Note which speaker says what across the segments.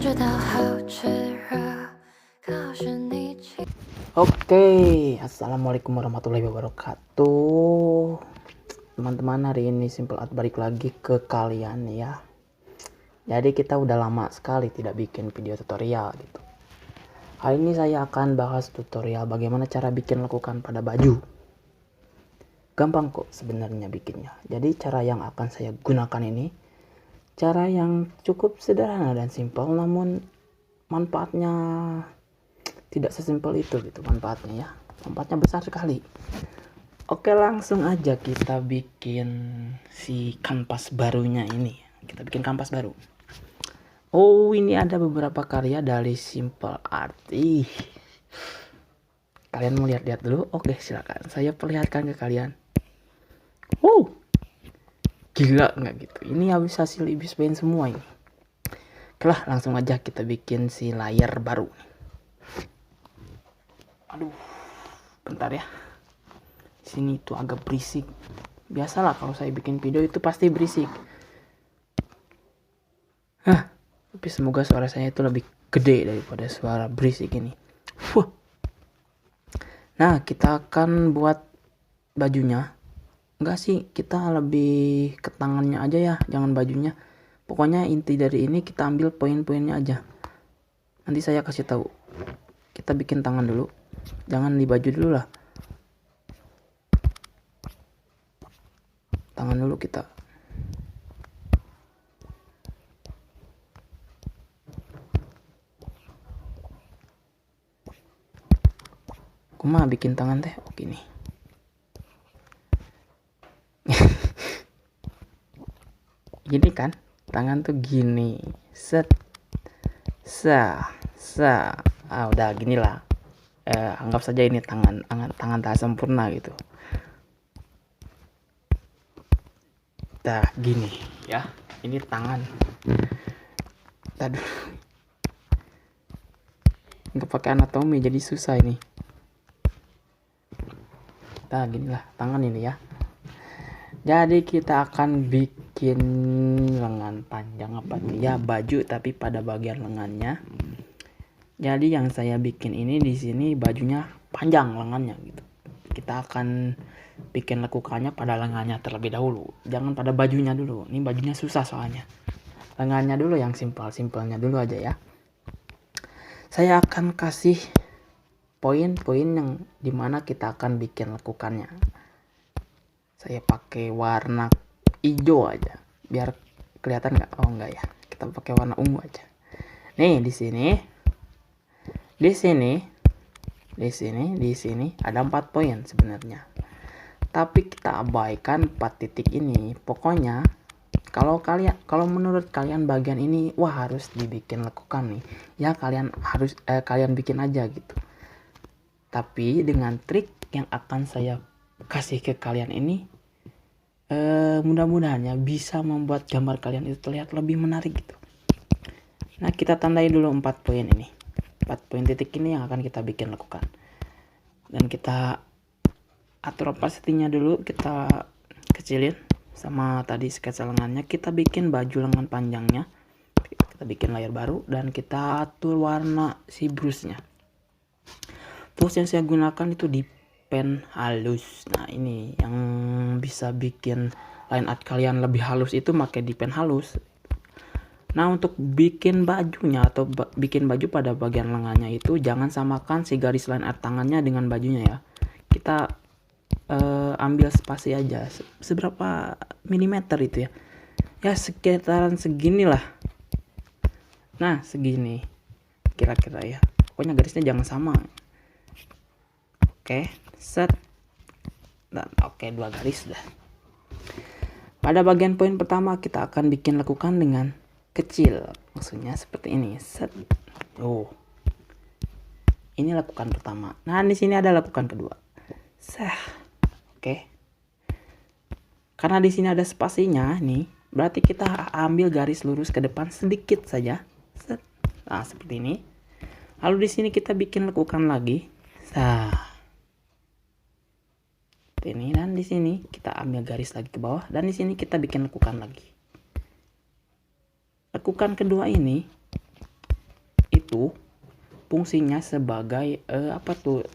Speaker 1: Oke, assalamualaikum warahmatullahi wabarakatuh. Teman-teman, hari ini Simple Art balik lagi ke kalian ya. Jadi kita udah lama sekali tidak bikin video tutorial gitu. Hari ini saya akan bahas tutorial bagaimana cara bikin lekukan pada baju. Gampang kok sebenarnya bikinnya. Jadi cara yang akan saya gunakan ini cara yang cukup sederhana dan simpel, namun manfaatnya tidak sesimpel itu gitu manfaatnya ya. Manfaatnya besar sekali. Oke, langsung aja kita bikin si kanvas barunya ini. Kita bikin kanvas baru. Oh, ini ada beberapa karya dari Simple Art. Kalian mau lihat-lihat dulu? Oke, silakan. Saya perlihatkan ke kalian. Gila nggak gitu? Ini habis hasil ibis paint semua ini. Oke lah, langsung aja kita bikin si layar baru. Aduh, bentar ya. Sini tuh agak berisik. Biasalah kalau saya bikin video itu pasti berisik. Tapi semoga suara saya itu lebih gede daripada suara berisik ini. Nah, kita akan buat bajunya. Enggak sih, kita lebih ke tangannya aja ya, jangan bajunya. Pokoknya inti dari ini kita ambil poin-poinnya aja. Nanti saya kasih tahu. Kita bikin tangan dulu. Jangan di baju dulu lah. Tangan dulu kita. Aku mah bikin tangan teh gini. Gini kan? Tangan tuh gini. Set. Udah gini lah. Anggap saja ini tangan tak sempurna gitu. Nah, gini ya. Ini tangan. Aduh. Nggak pakai anatomi jadi susah ini. Nah, ginilah tangan ini ya. Jadi kita akan bikin lengan panjang apa nih ya, baju tapi pada bagian lengannya. Jadi yang saya bikin ini di sini bajunya panjang lengannya gitu. Kita akan bikin lekukannya pada lengannya terlebih dahulu. Jangan pada bajunya dulu. Ini bajunya susah soalnya. Lengannya dulu yang simpelnya dulu aja ya. Saya akan kasih poin-poin yang dimana kita akan bikin lekukannya. Saya pakai warna hijau aja biar kelihatan nggak? Oh enggak ya, kita pakai warna ungu aja. Nih di sini ada 4 poin sebenarnya, tapi kita abaikan 4 titik ini. Pokoknya kalau menurut kalian bagian ini wah harus dibikin lekukan nih ya, kalian bikin aja gitu. Tapi dengan trik yang akan saya kasih ke kalian ini, mudah-mudahan ya bisa membuat gambar kalian itu terlihat lebih menarik gitu. Nah, kita tandai dulu 4 poin ini. 4 poin titik ini yang akan kita bikin lekukan. Dan kita atur opacity-nya dulu, kita kecilin sama tadi sketsa lengannya. Kita bikin baju lengan panjangnya. Kita bikin layar baru dan kita atur warna si brushnya. Tools yang saya gunakan itu di pen halus. Nah, ini yang bisa bikin line art kalian lebih halus itu pakai di pen halus. Nah, untuk bikin bajunya atau bikin baju pada bagian lengannya itu jangan samakan si garis line art tangannya dengan bajunya ya. Kita ambil spasi aja seberapa milimeter itu ya. Ya sekitaran segini lah. Nah, segini kira-kira ya. Pokoknya garisnya jangan sama. Oke, set. Dan oke, 2 garis dah. Pada bagian poin pertama kita akan bikin lekukan dengan kecil. Maksudnya seperti ini. Set. Oh. Ini lekukan pertama. Nah, di sini ada lekukan kedua. Oke. Karena di sini ada spasinya nih, berarti kita ambil garis lurus ke depan sedikit saja. Set. Nah, seperti ini. Lalu di sini kita bikin lekukan lagi. Ini, dan di sini kita ambil garis lagi ke bawah, dan di sini kita bikin lekukan lagi. Lekukan kedua ini itu fungsinya sebagai apa tuh,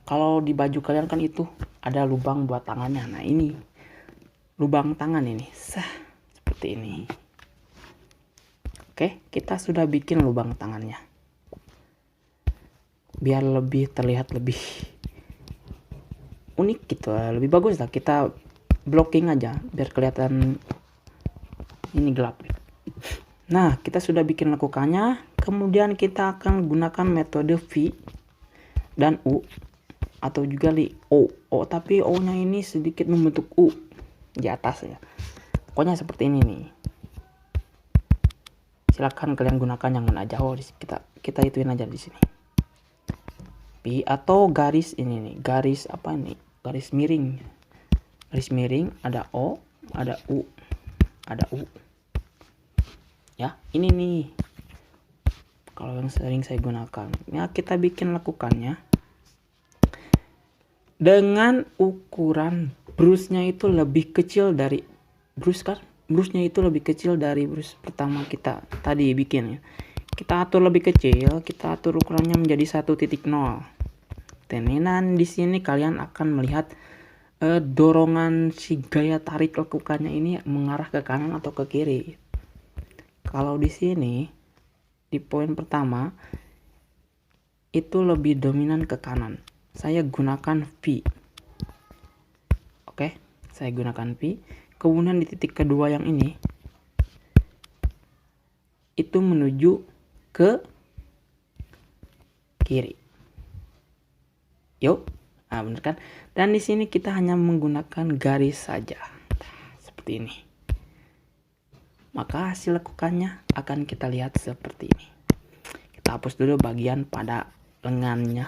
Speaker 1: kalau di baju kalian kan itu ada lubang buat tangannya. Nah ini lubang tangan ini, seperti ini. Oke, kita sudah bikin lubang tangannya biar lebih terlihat lebih unik gitu, lebih bagus lah. Kita blocking aja biar kelihatan ini gelap. Nah, kita sudah bikin lekukannya. Kemudian kita akan gunakan metode V dan U, atau juga O, tapi O nya ini sedikit membentuk U di atas ya. Pokoknya seperti ini nih. Silahkan kalian gunakan yang mana aja. Kita ituin aja di sini. V atau garis ini nih, garis apa nih? Garis miring. Garis miring, ada O, ada U. Ada U. Ya, ini nih. Kalau yang sering saya gunakan. Ya, kita bikin lekukannya dengan ukuran brush-nya itu lebih kecil dari brush kan? Brush-nya itu lebih kecil dari brush pertama kita tadi bikin ya. Kita atur lebih kecil, kita atur ukurannya menjadi 1.0. Dan di sini kalian akan melihat dorongan si gaya tarik lekukannya ini mengarah ke kanan atau ke kiri. Kalau di sini di poin pertama itu lebih dominan ke kanan. Saya gunakan V. Oke, saya gunakan V. Kemudian di titik kedua yang ini itu menuju ke kiri. Yuk, nah bener kan? Dan di sini kita hanya menggunakan garis saja, seperti ini. Maka hasil lekukannya akan kita lihat seperti ini. Kita hapus dulu bagian pada lengannya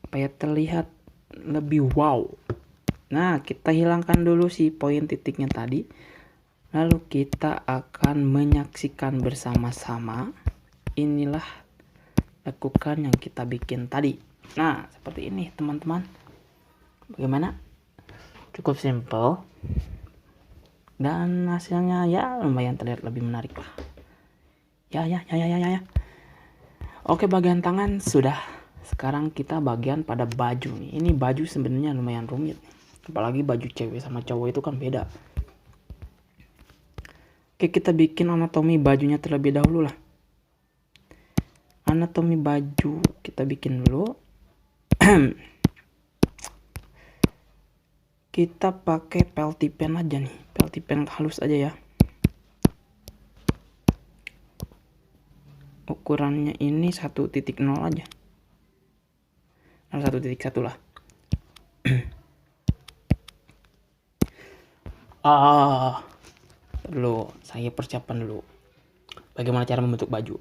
Speaker 1: supaya terlihat lebih wow. Nah, kita hilangkan dulu si poin titiknya tadi. Lalu kita akan menyaksikan bersama-sama. Inilah lekukan yang kita bikin tadi. Nah, seperti ini teman-teman. Bagaimana? Cukup simple. Dan hasilnya ya lumayan terlihat lebih menarik lah. Ya. Oke, bagian tangan sudah. Sekarang kita bagian pada baju nih. Ini baju sebenarnya lumayan rumit. Apalagi baju cewek sama cowok itu kan beda. Oke, kita bikin anatomi bajunya terlebih dahulu lah. Anatomi baju kita bikin dulu. Kita pakai pelty pen aja nih. Pelty pen halus aja ya. Ukurannya ini 1.0 aja. Nah, 1.1 lah. Dulu saya persiapan dulu. Bagaimana cara membentuk baju?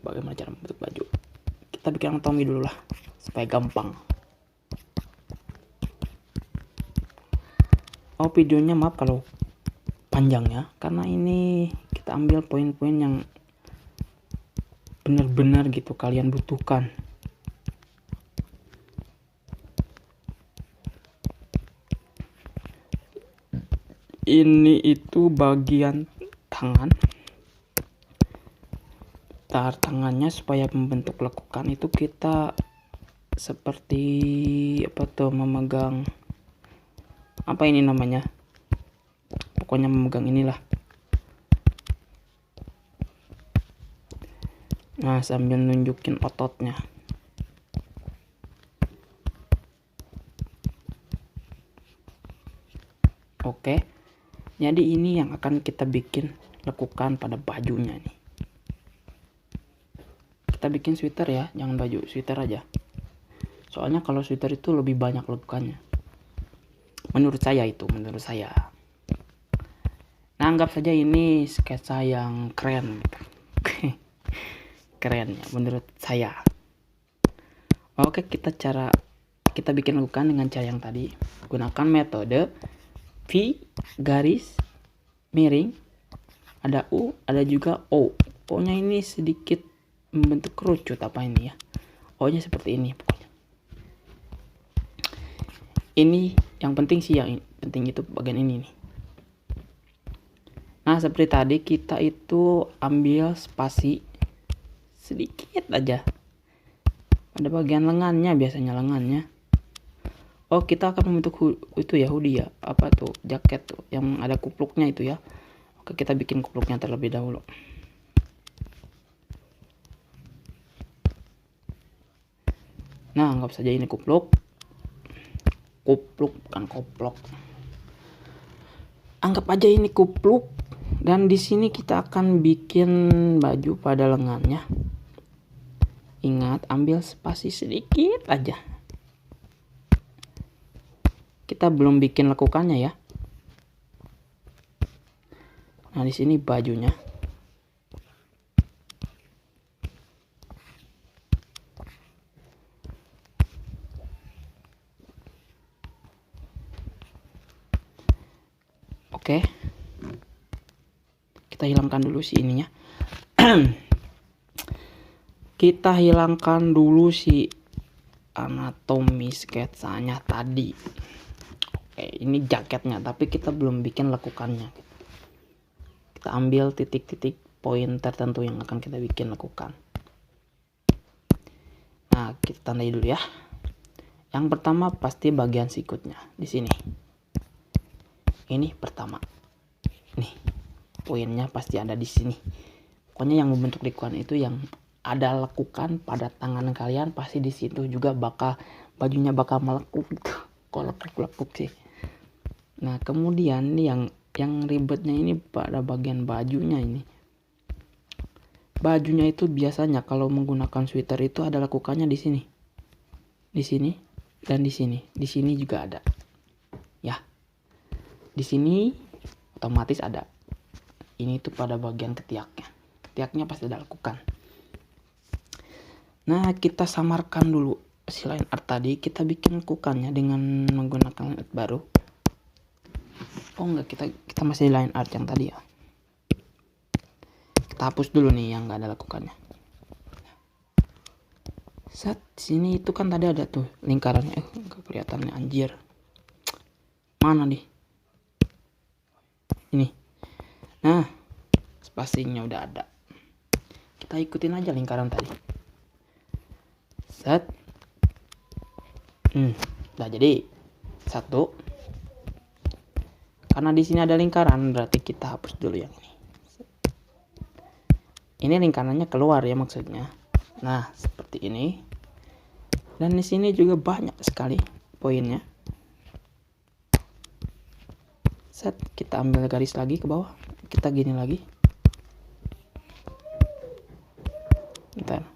Speaker 1: Kita bikin anatomi dulu lah supaya gampang. Videonya maaf kalau panjang ya, karena ini kita ambil poin-poin yang benar-benar gitu kalian butuhkan. Ini itu bagian tangan. Tangannya supaya membentuk lekukan itu kita seperti apa tuh, memegang apa ini namanya, pokoknya memegang inilah. Nah, sambil nunjukin ototnya. Oke, jadi ini yang akan kita bikin lekukan pada bajunya nih. Kita bikin sweater ya, jangan baju, sweater aja. Soalnya kalau sweater itu lebih banyak lekukannya. Menurut saya. Nah, anggap saja ini sketsa yang keren. Keren ya menurut saya. Oke, kita bikin lekukan dengan cara yang tadi. Gunakan metode V garis miring, ada U, ada juga O. O-nya ini sedikit membentuk kerucut apa ini ya. O-nya seperti ini pokoknya. Ini yang penting sih, yang penting itu bagian ini nih. Nah, seperti tadi kita itu ambil spasi sedikit aja pada bagian lengannya, biasanya lengannya. Oh, kita akan membentuk itu ya, hoodie ya, apa tuh, jaket tuh yang ada kupluknya itu ya. Oke, kita bikin kupluknya terlebih dahulu. Nah, anggap saja ini kupluk bukan koplok. Anggap aja ini kupluk, dan di sini kita akan bikin baju pada lengannya. Ingat, ambil spasi sedikit aja. Kita belum bikin lekukannya ya. Nah, di sini bajunya. Oke. Kita hilangkan dulu si ininya. Kita hilangkan dulu si anatomi sketsanya tadi. Oke, ini jaketnya, tapi kita belum bikin lekukannya. Kita ambil titik-titik poin tertentu yang akan kita bikin lekukan. Nah, kita tandai dulu ya. Yang pertama pasti bagian sikutnya di sini. Ini pertama. Nih, poinnya pasti ada di sini. Pokoknya yang membentuk lekukan itu yang ada lekukan pada tangan kalian, pasti di situ juga bajunya bakal melekuk gitu. Kok lekuk sih. Nah, kemudian nih yang ribetnya ini pada bagian bajunya ini. Bajunya itu biasanya kalau menggunakan sweater itu ada lekukannya di sini. Di sini dan di sini. Di sini juga ada. Ya. Di sini otomatis ada. Ini tuh pada bagian ketiaknya. Ketiaknya pasti ada lekukan. Nah, kita samarkan dulu si line art tadi. Kita bikin lekukannya dengan menggunakan line art baru. Oh enggak, kita masih line art yang tadi ya. Kita hapus dulu nih yang enggak ada lekukannya. Set sini itu kan tadi ada tuh lingkarannya. Enggak kelihatannya, anjir. Mana nih? Ini. Nah, spasinya udah ada. Kita ikutin aja lingkaran tadi. Set. Udah jadi. Satu. Karena di sini ada lingkaran, berarti kita hapus dulu yang ini. Ini lingkarannya keluar ya maksudnya. Nah, seperti ini. Dan di sini juga banyak sekali poinnya. Set, kita ambil garis lagi ke bawah. Kita gini lagi. Bentar.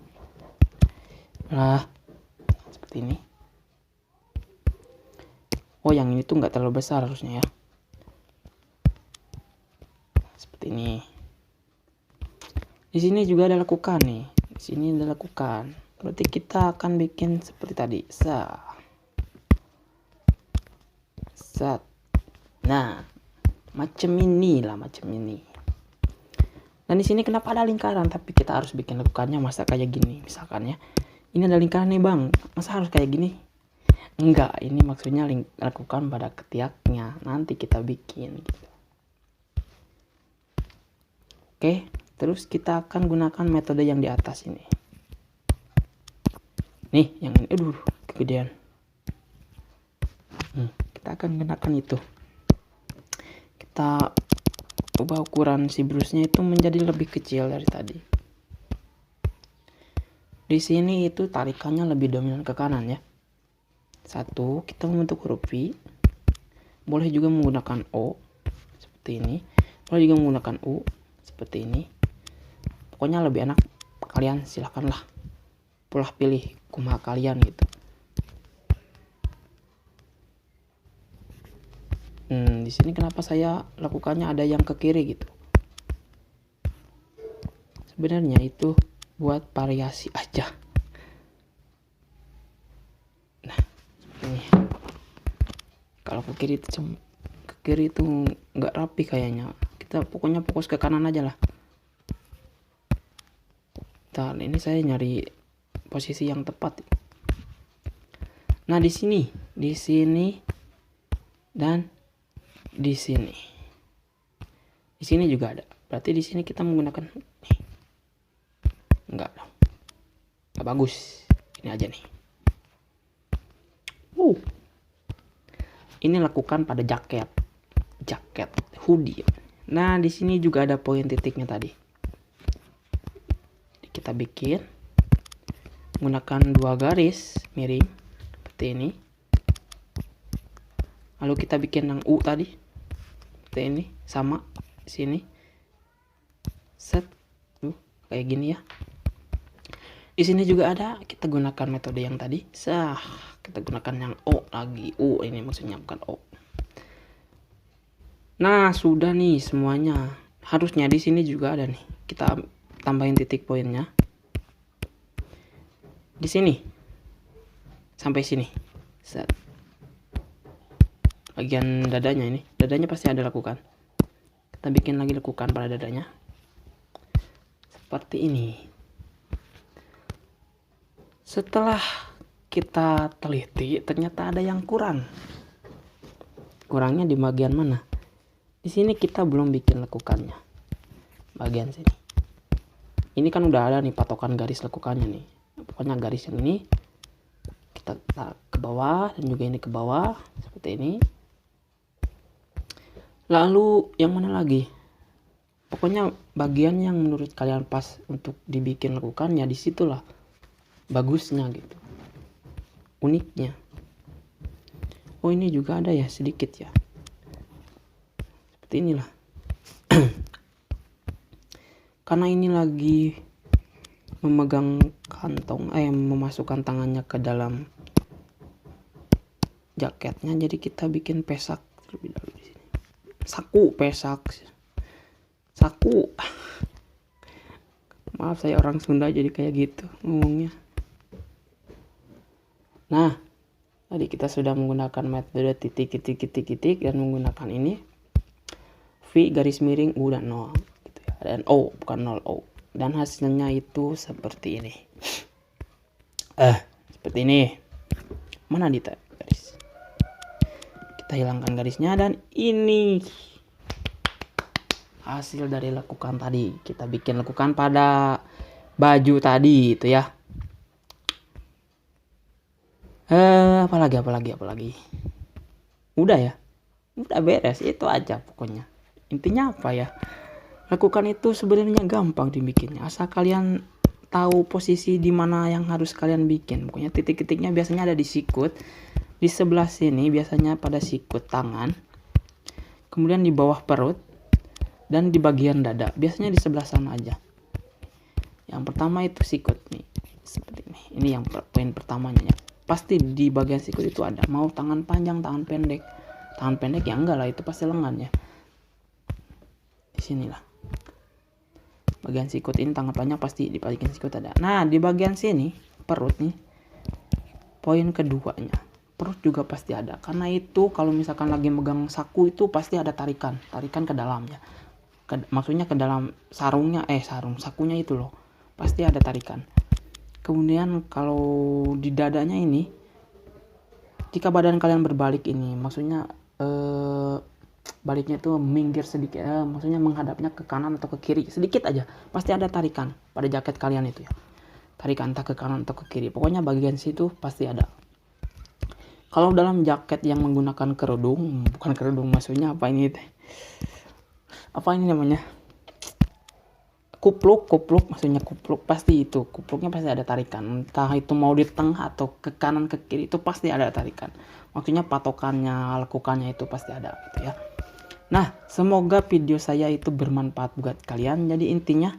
Speaker 1: Nah, seperti ini. Oh, yang ini tuh nggak terlalu besar harusnya ya. Seperti ini. Di sini juga ada lekukan nih. Di sini ada lekukan. Berarti kita akan bikin seperti tadi. Set. Nah, macam ini. Dan di sini kenapa ada lingkaran, tapi kita harus bikin lekukannya masa kayak gini. Misalkan ya, ini ada lingkaran nih bang, masa harus kayak gini? Enggak, ini maksudnya lekukan pada ketiaknya. Nanti kita bikin gitu. Oke, terus kita akan gunakan metode yang di atas ini. Nih, yang ini, kegedean. Kita akan gunakan itu. Kita ubah ukuran si brusnya itu menjadi lebih kecil dari tadi. Di sini itu tarikannya lebih dominan ke kanan ya. Satu, kita membentuk huruf V. Boleh juga menggunakan O seperti ini. Boleh juga menggunakan U seperti ini. Pokoknya lebih enak, kalian silahkanlah pilih kumaha kalian gitu. Di sini kenapa saya lakukannya ada yang ke kiri gitu? Sebenarnya itu buat variasi aja. Nah, ini kalau ke kiri itu nggak rapi kayaknya. Kita pokoknya fokus ke kanan aja lah. Ntar ini saya nyari posisi yang tepat. Nah, di sini dan di sini. Di sini juga ada. Berarti di sini kita menggunakan enggak dong. nggak bagus. Ini aja nih. Ini lakukan pada jaket hoodie. Nah, di sini juga ada poin titiknya tadi. Kita bikin menggunakan 2 garis miring seperti ini. Lalu kita bikin yang U tadi. Seperti ini, sama sini. Set. Kayak gini ya. Di sini juga ada, kita gunakan metode yang tadi. Kita gunakan yang O lagi. U ini maksudnya, bukan O. Nah, sudah nih semuanya. Harusnya di sini juga ada nih. Kita tambahin titik poinnya. Di sini. Sampai sini. Set. Bagian dadanya ini. Dadanya pasti ada lakukan. Kita bikin lagi lakukan pada dadanya. Seperti ini. Setelah kita teliti, ternyata ada yang kurang. Kurangnya di bagian mana? Di sini kita belum bikin lekukannya. Bagian sini. Ini kan udah ada nih patokan garis lekukannya nih. Pokoknya garis yang ini kita tarik ke bawah dan juga ini ke bawah seperti ini. Lalu yang mana lagi? Pokoknya bagian yang menurut kalian pas untuk dibikin lekukannya, disitulah bagusnya gitu, uniknya. Oh, ini juga ada ya sedikit ya, seperti inilah. Karena ini lagi memegang kantong, memasukkan tangannya ke dalam jaketnya, jadi kita bikin pesak terlebih dahulu di sini. Saku. Maaf, saya orang Sunda jadi kayak gitu ngomongnya. Nah, tadi kita sudah menggunakan metode titik dan menggunakan ini V garis miring U dan 0 gitu ya. Dan O, bukan 0 O. Dan hasilnya itu seperti ini. Seperti ini. Mana di garis? Kita hilangkan garisnya dan ini hasil dari lekukan tadi. Kita bikin lekukan pada baju tadi itu ya. Apalagi. Udah ya. Udah beres, itu aja pokoknya. Intinya apa ya? Lakukan itu sebenarnya gampang dibikinnya. Asal kalian tahu posisi di mana yang harus kalian bikin. Pokoknya titik-titiknya biasanya ada di sikut. Di sebelah sini biasanya pada sikut tangan. Kemudian di bawah perut dan di bagian dada. Biasanya di sebelah sana aja. Yang pertama itu sikut nih. Seperti ini. Ini yang poin pertamanya ya. Pasti di bagian sikut itu ada. Mau tangan panjang, tangan pendek. Tangan pendek ya enggak lah, itu pasti lengan ya. Di sinilah. Bagian sikut ini tangan panjang pasti di bagian sikut ada. Nah, di bagian sini perut nih. Poin keduanya. Perut juga pasti ada. Karena itu kalau misalkan lagi megang saku itu pasti ada tarikan ke dalamnya. Maksudnya ke dalam sarungnya, sakunya itu loh. Pasti ada tarikan. Kemudian kalau di dadanya ini, jika badan kalian berbalik ini, maksudnya baliknya itu minggir sedikit, maksudnya menghadapnya ke kanan atau ke kiri sedikit aja, pasti ada tarikan pada jaket kalian itu ya. Tarikan entah ke kanan atau ke kiri, pokoknya bagian situ pasti ada. Kalau dalam jaket yang menggunakan kerudung, bukan kerudung, maksudnya apa ini teh? Apa ini namanya? Kupluk, maksudnya kupluk, pasti itu kupluknya pasti ada tarikan, entah itu mau di tengah atau ke kanan ke kiri, itu pasti ada tarikan. Maksudnya patokannya, lakukannya itu pasti ada gitu ya. Nah, semoga video saya itu bermanfaat buat kalian. Jadi intinya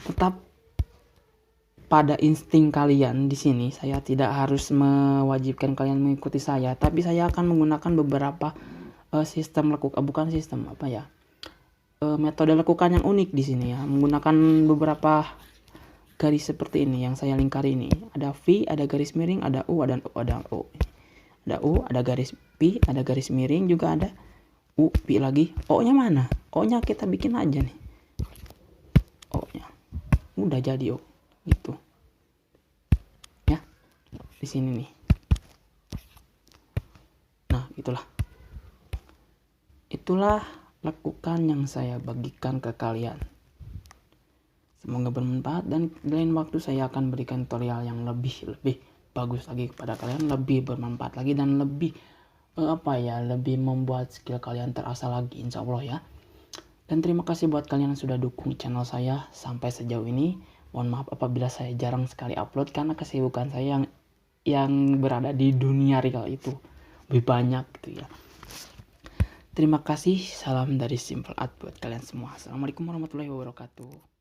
Speaker 1: tetap pada insting kalian di sini. Saya tidak harus mewajibkan kalian mengikuti saya, tapi saya akan menggunakan beberapa sistem bukan sistem apa ya? Metode lakukan yang unik di sini ya, menggunakan beberapa garis seperti ini yang saya lingkari ini. Ada V, ada garis miring, ada U, ada O. Ada U, ada garis P, ada garis miring, juga ada U, P lagi. O-nya mana? O-nya kita bikin aja nih. O-nya. Udah jadi O. Gitu. Ya. Di sini nih. Nah, itulah lakukan yang saya bagikan ke kalian. Semoga bermanfaat, dan di lain waktu saya akan berikan tutorial yang lebih bagus lagi kepada kalian, lebih bermanfaat lagi, dan lebih lebih membuat skill kalian terasa lagi, insya Allah ya. Dan terima kasih buat kalian yang sudah dukung channel saya sampai sejauh ini. Mohon maaf apabila saya jarang sekali upload karena kesibukan saya yang berada di dunia real itu lebih banyak gitu ya. Terima kasih, salam dari Simple Art buat kalian semua. Assalamualaikum warahmatullahi wabarakatuh.